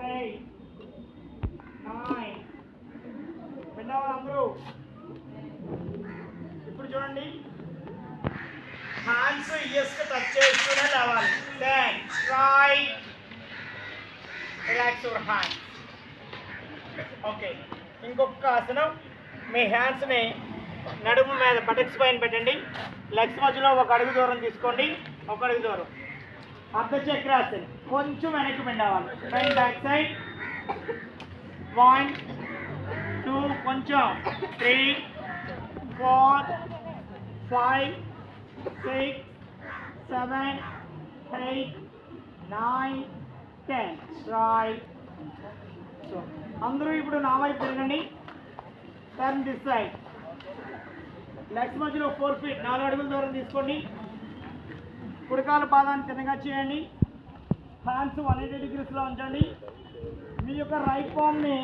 8 9 విన్నావా అందరూ? ఇప్పుడు చూడండి, హ్యాండ్స్ ఇయర్స్కి టచ్ చేస్తూనే లేవాలి. 10 straight, relax your hand. Okay, ఇంకొక ఆసనం. మీ హ్యాండ్స్ని నడుము మీద బటక్స్ పైన పెట్టండి. లెగ్స్ మధ్యలో ఒక అడుగు దూరం తీసుకోండి. ఒక అడుగు దూరం అర్ధ చక్రాసనం. కొంచెం వెనక్కి పెండావాలి. Front back side. 1 2 కొంచెం 3 4 5 6 7 8 9 10 రైట్. సో అందరూ ఇప్పుడు నా వైపు తిరగండి. Turn this side. లెగ్స్ మధ్యలో 4 ఫీట్ 4 అడుగుల దూరం తీసుకోండి. కుడికాలు పాదాన్ని తిన్నగా చేయండి. హ్యాండ్స్ 180 డిగ్రీస్లో ఉంచండి. మీ యొక్క రైట్ పామ్ని